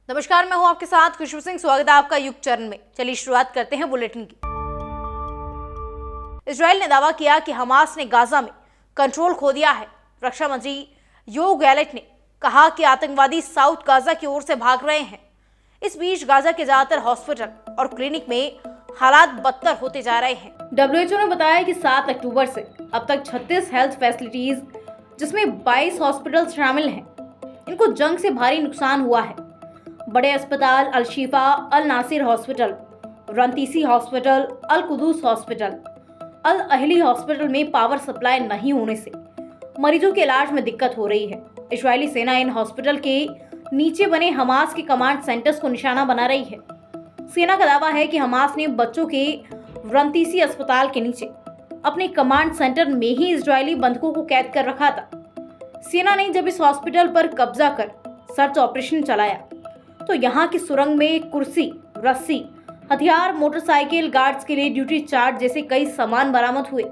नमस्कार, मैं हूं आपके साथ खुशबू सिंह। स्वागत है आपका युग चरण में। चलिए शुरुआत करते हैं बुलेटिन की। इजराइल ने दावा किया कि हमास ने गाजा में कंट्रोल खो दिया है। रक्षा मंत्री योव गैलेट ने कहा कि आतंकवादी साउथ गाजा की ओर से भाग रहे हैं। इस बीच गाजा के ज्यादातर हॉस्पिटल और क्लिनिक में हालात बदतर होते जा रहे हैं। WHO ने बताया कि 7 अक्टूबर से अब तक 36 हेल्थ फैसिलिटीज जिसमें 22 हॉस्पिटल शामिल हैं, इनको जंग से भारी नुकसान हुआ है। बड़े अस्पताल अल शिफा, अल नासिर हॉस्पिटल, रंतीसी हॉस्पिटल, अल कुदूस हॉस्पिटल, अल अहली हॉस्पिटल में पावर सप्लाई नहीं होने से मरीजों के इलाज में दिक्कत हो रही है। इजरायली सेना इन हॉस्पिटल के नीचे बने हमास के कमांड सेंटर्स को निशाना बना रही है। सेना का दावा है कि हमास ने बच्चों के रंतीसी अस्पताल के नीचे अपने कमांड सेंटर में ही इजरायली बंधकों को कैद कर रखा था। सेना ने जब इस हॉस्पिटल पर कब्जा कर सर्च ऑपरेशन चलाया तो यहाँ की सुरंग में कुर्सी, रस्सी, हथियार, मोटरसाइकिल, गार्ड्स के लिए ड्यूटी चार्ट जैसे कई सामान बरामद हुए।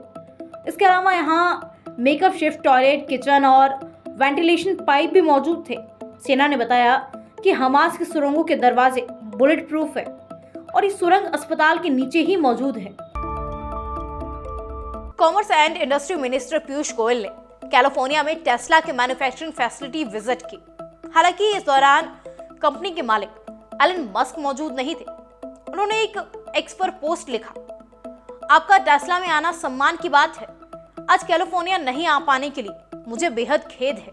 इसके अलावा यहाँ मेकअप शिफ्ट, टॉयलेट, किचन और वेंटिलेशन पाइप भी मौजूद थे। सेना ने बताया कि हमास की सुरंगों के दरवाजे बुलेट प्रूफ है और ये सुरंग अस्पताल के नीचे ही मौजूद है। Commerce and industry minister Piyush Goyal ने कैलिफोर्निया में टेस्ला के मैन्युफैक्चरिंग फैसिलिटी विजिट की। हालांकि इस दौरान कंपनी के मालिक एलन मस्क मौजूद नहीं थे। उन्होंने एक एक्स पर पोस्ट लिखा, आपका टेस्ला में आना सम्मान की बात है। आज कैलिफोर्निया नहीं आ पाने के लिए मुझे बेहद खेद है,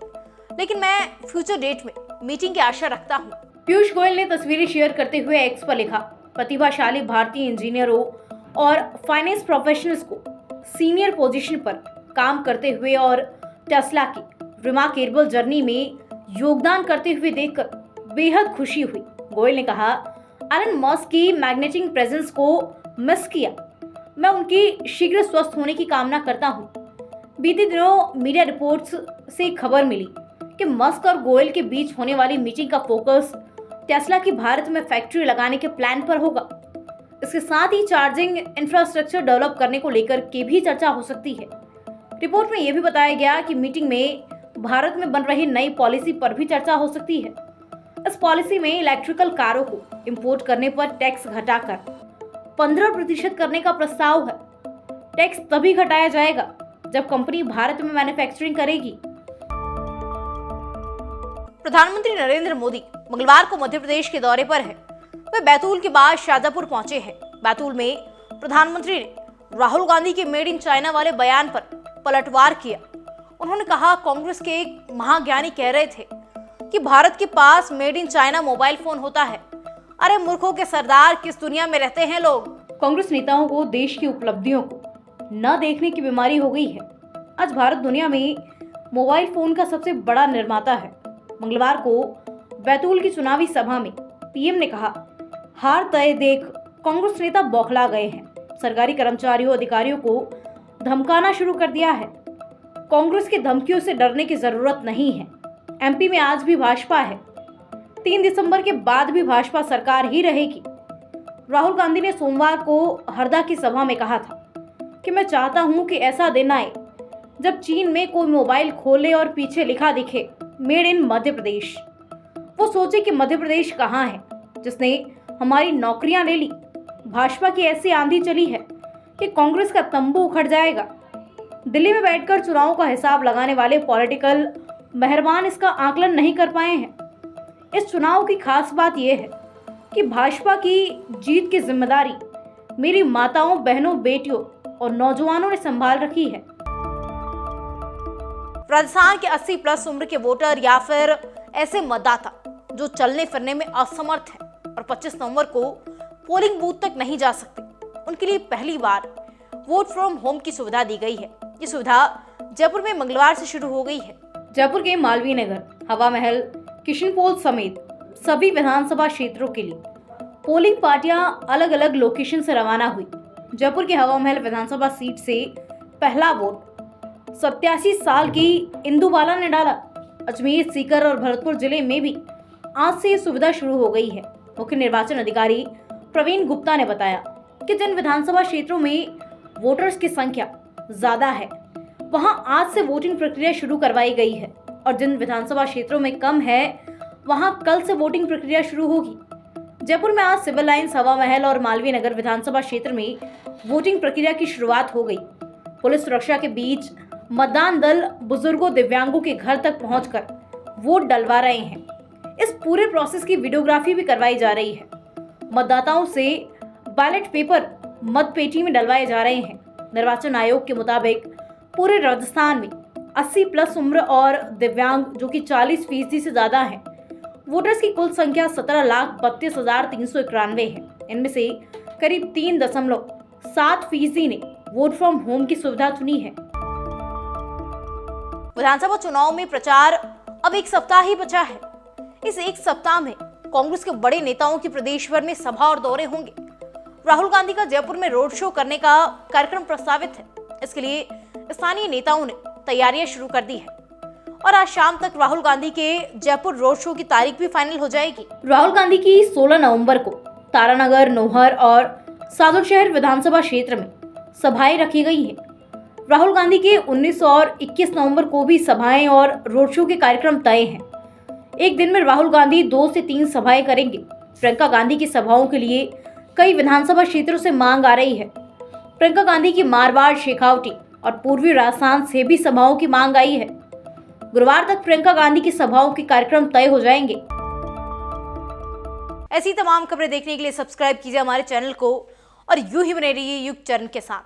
लेकिन मैं फ्यूचर डेट में मीटिंग की आशा रखता हूँ। पीयूष गोयल ने तस्वीरें शेयर करते हुए एक्स पर लिखा, प्रतिभाशाली भारतीय इंजीनियरों और फाइनेंस प्रोफेशनल्स को सीनियर पोजीशन पर काम करते हुए और टेस्ला की रिमार्केबल जर्नी में योगदान करते हुए देखकर बेहद खुशी हुई। गोयल ने कहा, एलन मस्क की मैग्नेटिक प्रेजेंस को मिस किया। मैं उनकी शीघ्र स्वस्थ होने की कामना करता हूँ। बीते दिनों मीडिया रिपोर्ट्स से खबर मिली कि मस्क और गोयल के बीच होने वाली मीटिंग का फोकस टेस्ला की भारत में फैक्ट्री लगाने के प्लान पर होगा। इसके साथ ही चार्जिंग इंफ्रास्ट्रक्चर डेवलप करने को लेकर के भी चर्चा हो सकती है। रिपोर्ट में यह भी बताया गया कि मीटिंग में भारत में बन रही नई पॉलिसी पर भी चर्चा हो सकती है। इस पॉलिसी में इलेक्ट्रिकल कारों को इंपोर्ट करने पर टैक्स घटाकर 15% करने का प्रस्ताव है। टैक्स तभी घटाया जाएगा जब कंपनी भारत में मैन्युफैक्चरिंग करेगी। प्रधानमंत्री नरेंद्र मोदी मंगलवार को मध्य प्रदेश के दौरे पर है। वे बैतूल के बाद शाजापुर पहुंचे हैं। बैतूल में प्रधानमंत्री ने राहुल गांधी के मेड इन चाइना वाले बयान पर पलटवार किया। उन्होंने कहा, कांग्रेस के एक महाज्ञानी कह रहे थे कि भारत के पास made in China mobile phone होता है। अरे मूर्खों के सरदार, किस दुनिया में रहते हैं लोग। कांग्रेस नेताओं को देश की उपलब्धियों को न देखने की बीमारी हो गई है। आज भारत दुनिया में मोबाइल फोन का सबसे बड़ा निर्माता है। मंगलवार को बैतूल की चुनावी सभा में पीएम ने कहा, हार तय देख कांग्रेस नेता बौखला गए हैं। सरकारी कर्मचारियों, अधिकारियों को धमकाना शुरू कर दिया है। कांग्रेस की धमकियों से डरने की जरूरत नहीं है। एमपी में आज भी भाजपा है। 3 दिसंबर के बाद भी भाजपा सरकार ही रहेगी। राहुल गांधी ने सोमवार को हरदा की सभा में कहा था कि मैं चाहता हूं कि ऐसा दिन आए जब चीन में कोई मोबाइल खोले और पीछे लिखा दिखे मेड इन मध्य प्रदेश। वो सोचे कि मध्य प्रदेश कहाँ है जिसने हमारी नौकरियां ले ली। भाजपा की ऐसी आंधी चली है कि कांग्रेस का तंबू उखड़ जाएगा। दिल्ली में बैठकर चुनाव का हिसाब लगाने वाले पॉलिटिकल मेहरबान इसका आकलन नहीं कर पाए हैं। इस चुनाव की खास बात यह है कि भाजपा की जीत की जिम्मेदारी मेरी माताओं, बहनों, बेटियों और नौजवानों ने संभाल रखी है। राजस्थान के 80 प्लस उम्र के वोटर या फिर ऐसे मतदाता जो चलने फिरने में असमर्थ हैं और 25 नवंबर को पोलिंग बूथ तक नहीं जा सकते, उनके लिए पहली बार वोट फ्रॉम होम की सुविधा दी गई है। ये सुविधा जयपुर में मंगलवार से शुरू हो गई है। जयपुर के मालवीय नगर, हवा महल, किशनपोल समेत सभी विधानसभा क्षेत्रों के लिए पोलिंग पार्टियां अलग अलग लोकेशन से रवाना हुई। जयपुर के हवा महल विधानसभा सीट से पहला वोट 87 साल की इंदुबाला ने डाला। अजमेर, सीकर और भरतपुर जिले में भी आज से ये सुविधा शुरू हो गई है। मुख्य निर्वाचन अधिकारी प्रवीण गुप्ता ने बताया कि जिन विधानसभा क्षेत्रों में वोटर्स की संख्या ज्यादा है वहां आज से वोटिंग प्रक्रिया शुरू करवाई गई है और जिन विधानसभा क्षेत्रों में कम है वहां कल से वोटिंग प्रक्रिया शुरू होगी। जयपुर में आज सिविल लाइंस, हवा महल और मालवीय नगर विधानसभा क्षेत्र में वोटिंग प्रक्रिया की शुरुआत हो गई। पुलिस सुरक्षा के बीच मतदान दल बुजुर्गों, दिव्यांगों के घर तक पहुंचकर वोट डलवा रहे हैं। इस पूरे प्रोसेस की वीडियोग्राफी भी करवाई जा रही है। मतदाताओं से बैलेट पेपर मतपेटी में डलवाए जा रहे हैं। निर्वाचन आयोग के मुताबिक पूरे राजस्थान में 80 प्लस उम्र और दिव्यांग, जो कि 40% से ज्यादा हैं। वोटर्स की कुल संख्या 17,32,391 है। इनमें से करीब 3.7% ने वोट फ्रॉम होम की सुविधा चुनी है। विधानसभा चुनाव में प्रचार अब एक सप्ताह ही बचा है। इस एक सप्ताह में कांग्रेस के बड़े नेताओं की प्रदेश भर में सभा और दौरे होंगे। राहुल गांधी का जयपुर में रोड शो करने का कार्यक्रम प्रस्तावित है। इसके लिए स्थानीय नेताओं ने तैयारियां शुरू कर दी है और आज शाम तक राहुल गांधी के जयपुर रोड शो की तारीख भी फाइनल हो जाएगी। राहुल गांधी की 16 नवंबर को तारानगर, नौहर और सादुलशहर विधानसभा क्षेत्र में सभाएं रखी गई हैं। राहुल गांधी के 19 और 21 नवंबर को भी सभाएं और रोड शो के कार्यक्रम तय हैं। एक दिन में राहुल गांधी 2 से 3 सभाएं करेंगे। प्रियंका गांधी की सभाओं के लिए कई विधानसभा क्षेत्रों से मांग आ रही है। प्रियंका गांधी की मारवाड़, शेखावटी और पूर्वी राजस्थान से भी सभाओं की मांग आई है। गुरुवार तक प्रियंका गांधी की सभाओं के कार्यक्रम तय हो जाएंगे। ऐसी तमाम खबरें देखने के लिए सब्सक्राइब कीजिए हमारे चैनल को और यूं ही बने रहिए युग चरण के साथ।